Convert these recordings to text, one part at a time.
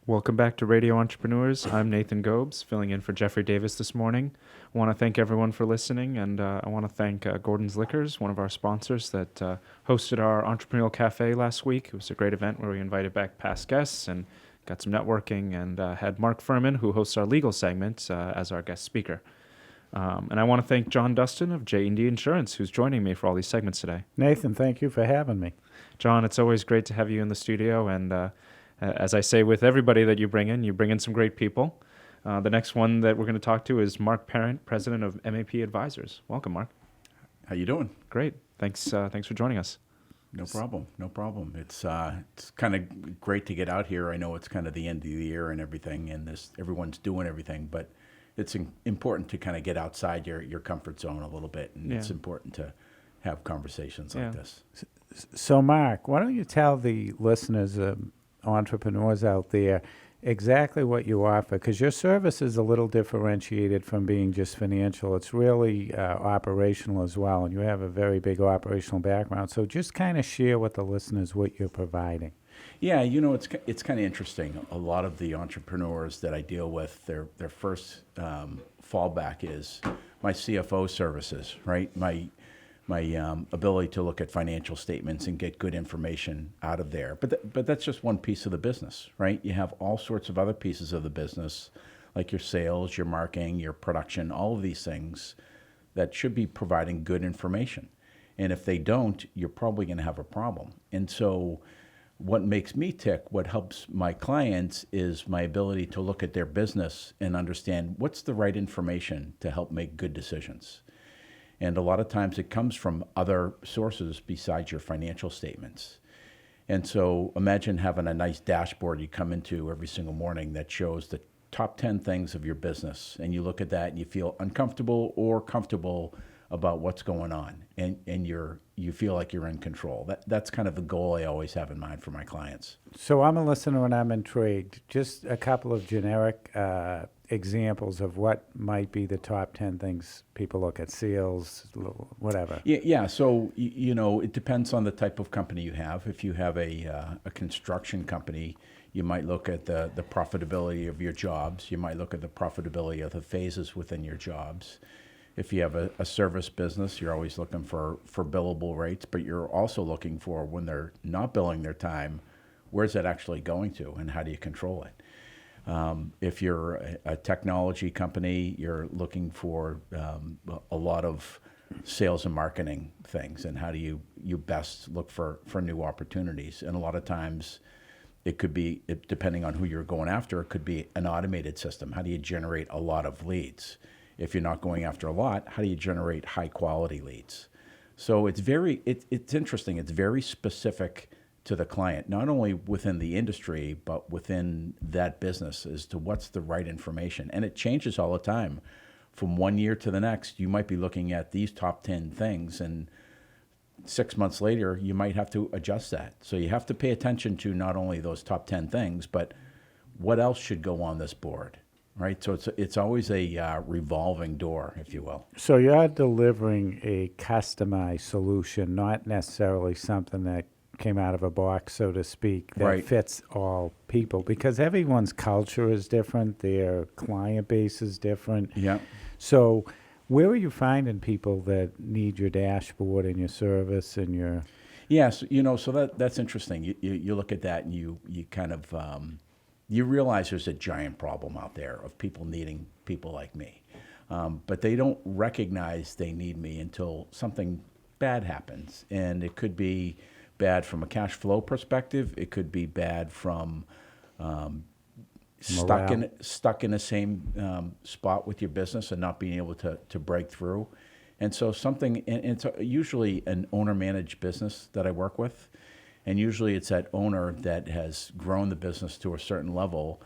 Welcome back to Radio Entrepreneurs. I'm Nathan Gobes, filling in for Jeffrey Davis this morning. I want to thank everyone for listening, and I want to thank Gordon's Liquors, one of our sponsors that hosted our Entrepreneurial Cafe last week. It was a great event where we invited back past guests and got some networking, and had Mark Furman, who hosts our legal segment, as our guest speaker. And I want to thank John Dustin of J&D Insurance, who's joining me for all these segments today. Nathan, thank you for having me. John, it's always great to have you in the studio, and as I say with everybody that you bring in some great people. The next one that we're going to talk to is Mark Parent, president of MAP Advisors. Welcome, Mark. How you doing? Great. Thanks for joining us. No problem. It's kind of great to get out here. I know it's kind of the end of the year and everything, and everyone's doing everything, but it's important to kind of get outside your comfort zone a little bit, and it's important to have conversations like this. So, Mark, why don't you tell the listeners, entrepreneurs out there, exactly what you offer, because your service is a little differentiated from being just financial. It's really operational as well, and you have a very big operational background. So just kind of share with the listeners what you're providing. Yeah, it's kind of interesting. A lot of the entrepreneurs that I deal with, their first fallback is my CFO services, right? My ability to look at financial statements and get good information out of there. But that's just one piece of the business, right? You have all sorts of other pieces of the business, like your sales, your marketing, your production, all of these things that should be providing good information. And if they don't, you're probably going to have a problem. And so what makes me tick, what helps my clients, is my ability to look at their business and understand what's the right information to help make good decisions. And a lot of times it comes from other sources besides your financial statements. And so imagine having a nice dashboard you come into every single morning that shows the top 10 things of your business. And you look at that and you feel uncomfortable or comfortable about what's going on. And you feel like you're in control. That's kind of the goal I always have in mind for my clients. So I'm a listener and I'm intrigued. Just a couple of generic examples of what might be the top 10 things people look at, sales, whatever. Yeah. So, it depends on the type of company you have. If you have a construction company, you might look at the profitability of your jobs. You might look at the profitability of the phases within your jobs. If you have a service business, you're always looking for billable rates, but you're also looking for, when they're not billing their time, where's that actually going to and how do you control it? If you're a technology company, you're looking for a lot of sales and marketing things, and how do you best look for new opportunities? And a lot of times it could be, depending on who you're going after, it could be an automated system. How do you generate a lot of leads? If you're not going after a lot, how do you generate high quality leads? So it's interesting. It's very specific to the client, not only within the industry, but within that business, as to what's the right information. And it changes all the time. From one year to the next, you might be looking at these top 10 things, and 6 months later, you might have to adjust that. So you have to pay attention to not only those top 10 things, but what else should go on this board, right? So it's always a revolving door, if you will. So you're delivering a customized solution, not necessarily something that came out of a box, so to speak, that fits all people, because everyone's culture is different, their client base is different. Yeah. So where are you finding people that need your dashboard and your service and your... Yes, so that's interesting. You look at that and you kind of, you realize there's a giant problem out there of people needing people like me. But they don't recognize they need me until something bad happens. And it could be bad from a cash flow perspective. It could be bad from stuck in the same spot with your business and not being able to break through. And so and it's usually an owner-managed business that I work with. And usually it's that owner that has grown the business to a certain level,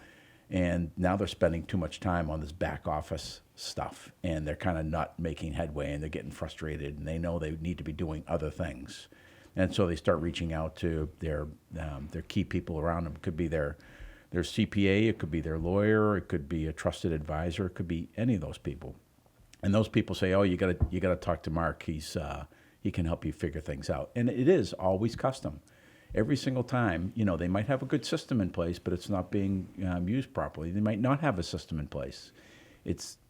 and now they're spending too much time on this back office stuff, and they're kind of not making headway, and they're getting frustrated, and they know they need to be doing other things. And so they start reaching out to their key people around them. It could be their CPA, it could be their lawyer, it could be a trusted advisor, it could be any of those people. And those people say, "Oh, you gotta talk to Mark. He can help you figure things out." And it is always custom. every single time, they might have a good system in place, but it's not being used properly. They might not have a system in place.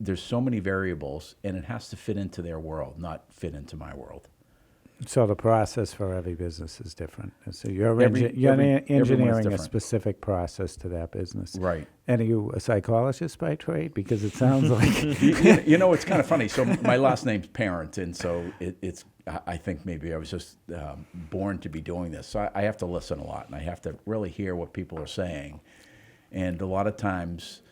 There's so many variables, and it has to fit into their world, not fit into my world. So the process for every business is different. So you're Everyone's engineering a different. specific process to that business. Right. And are you a psychologist by trade? Because it sounds like It's kind of funny. So my last name's Parent, and so I think maybe I was just born to be doing this. So I have to listen a lot, and I have to really hear what people are saying. And a lot of times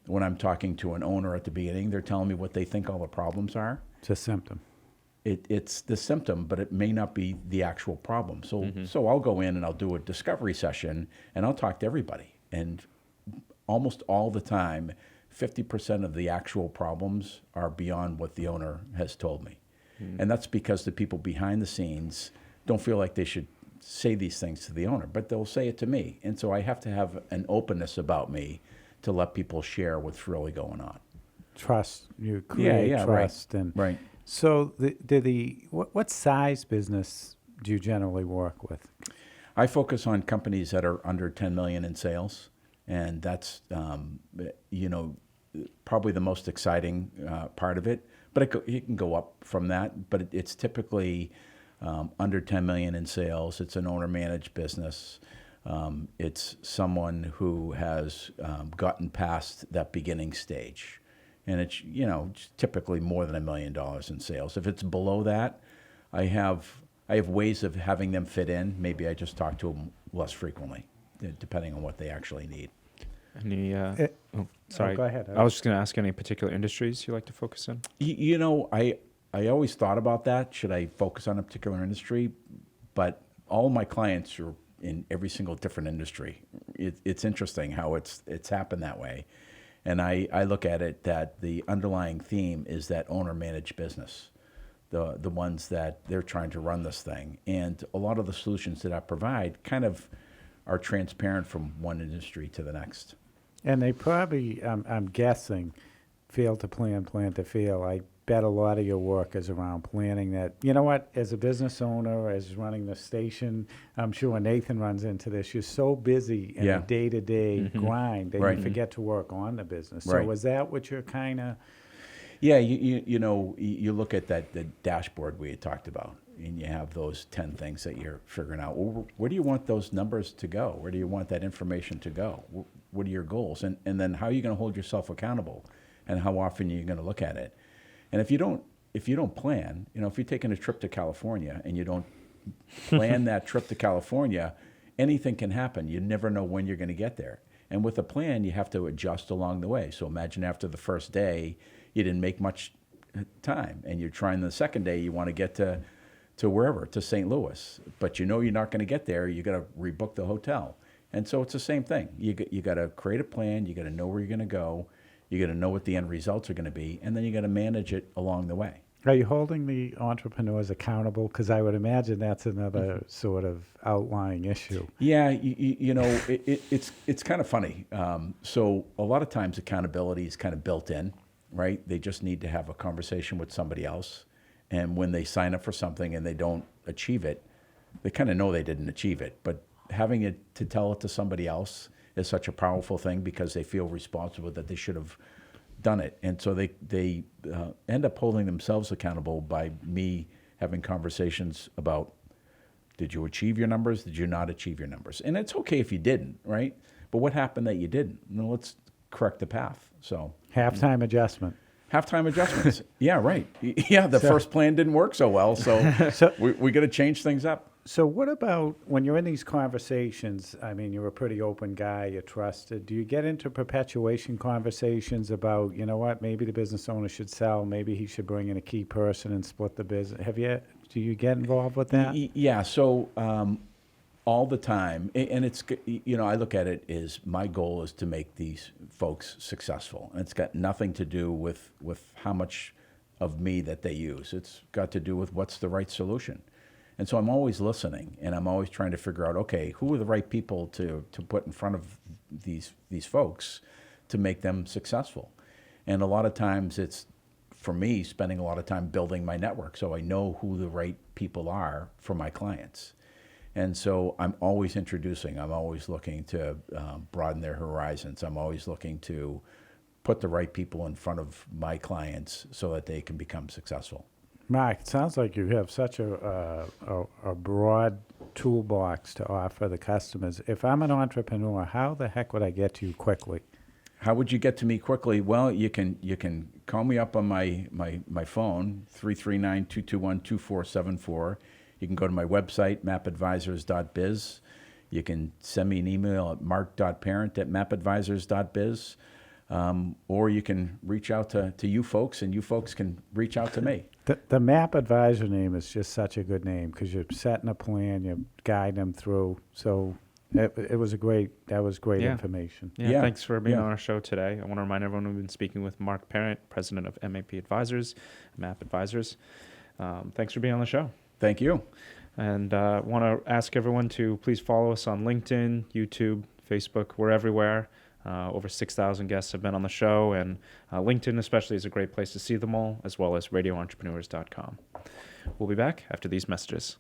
when I'm talking to an owner at the beginning, they're telling me what they think all the problems are. it's a symptom. It's the symptom, but it may not be the actual problem. So I'll go in and I'll do a discovery session, and I'll talk to everybody. And almost all the time, 50% of the actual problems are beyond what the owner has told me. And that's because the people behind the scenes don't feel like they should say these things to the owner, but they'll say it to me. And so I have to have an openness about me to let people share what's really going on. Trust. You create trust. Right. And Right. so what size business do you generally work with? I focus on companies that are under 10 million in sales, and that's probably the most exciting part of it. But it can go up from that. But it's typically under 10 million in sales. It's an owner-managed business. It's someone who has gotten past that beginning stage. And it's typically more than $1 million in sales. If it's below that, I have ways of having them fit in. Maybe I just talk to them less frequently, depending on what they actually need. Any? Sorry. go ahead. I was just going to ask any particular industries you like to focus on. I always thought about that. Should I focus on a particular industry? But all my clients are in every single different industry. It's interesting how it's happened that way. And I look at it that the underlying theme is that owner-managed business, the ones that they're trying to run this thing. And a lot of the solutions that I provide kind of are transparent from one industry to the next. And they probably, I'm guessing, fail to plan, plan to fail. I bet a lot of your work is around planning that. You know what? As a business owner, as running the station, I'm sure Nathan runs into this. You're so busy in a day-to-day grind that you forget to work on the business. So Right. is that what you're kind of? Yeah, you look at the dashboard we had talked about, and you have those 10 things that you're figuring out. Well, where do you want those numbers to go? Where do you want that information to go? What are your goals? And then how are you going to hold yourself accountable? And how often are you going to look at it? And if you don't plan, if you're taking a trip to California and you don't plan that trip to California, anything can happen. You never know when you're going to get there. And with a plan, you have to adjust along the way. So imagine after the first day, you didn't make much time, and you're trying the second day, you want to get to wherever, to St. Louis, but you're not going to get there. You got to rebook the hotel. And so it's the same thing. You got to create a plan. You got to know where you're going to go. You got to know what the end results are going to be, and then you got to manage it along the way. Are you holding the entrepreneurs accountable? Because I would imagine that's another sort of outlying issue. Yeah, it's kind of funny. So a lot of times accountability is kind of built in, right? They just need to have a conversation with somebody else. And when they sign up for something and they don't achieve it, they kind of know they didn't achieve it. But having it to tell it to somebody else is such a powerful thing because they feel responsible that they should have done it. And so they end up holding themselves accountable by me having conversations about, did you achieve your numbers? Did you not achieve your numbers? And it's okay if you didn't, right? But what happened that you didn't? Well, let's correct the path. So Halftime adjustment. halftime adjustments. Yeah, right. Yeah, the first plan didn't work so well, so we got to change things up. So what about when you're in these conversations? I mean, you're a pretty open guy, you're trusted. Do you get into perpetuation conversations about, maybe the business owner should sell, maybe he should bring in a key person and split the business? Do you get involved with that? Yeah, so all the time, and it's, I look at it as my goal is to make these folks successful. And it's got nothing to do with how much of me that they use. It's got to do with what's the right solution. And so I'm always listening, and I'm always trying to figure out, okay, who are the right people to put in front of these folks to make them successful? And a lot of times it's, for me, spending a lot of time building my network so I know who the right people are for my clients. And so I'm always introducing, I'm always looking to broaden their horizons. I'm always looking to put the right people in front of my clients so that they can become successful. Mark, it sounds like you have such a broad toolbox to offer the customers. If I'm an entrepreneur, how the heck would I get to you quickly? How would you get to me quickly? Well, you can call me up on my phone, 339-221-2474. You can go to my website, mapadvisors.biz. You can send me an email at mark.parent@mapadvisors.biz. Or you can reach out to you folks, and you folks can reach out to me. The MAP advisor name is just such a good name because you're setting a plan, you're guiding them through. So that was great Yeah. information. Yeah, Yeah, thanks for being yeah. on our show today. I want to remind everyone we've been speaking with Mark Parent, president of MAP Advisors, MAP Advisors. Thanks for being on the show. Thank you. And want to ask everyone to please follow us on LinkedIn, YouTube, Facebook. We're everywhere. Over 6,000 guests have been on the show, and LinkedIn especially is a great place to see them all, as well as radioentrepreneurs.com. We'll be back after these messages.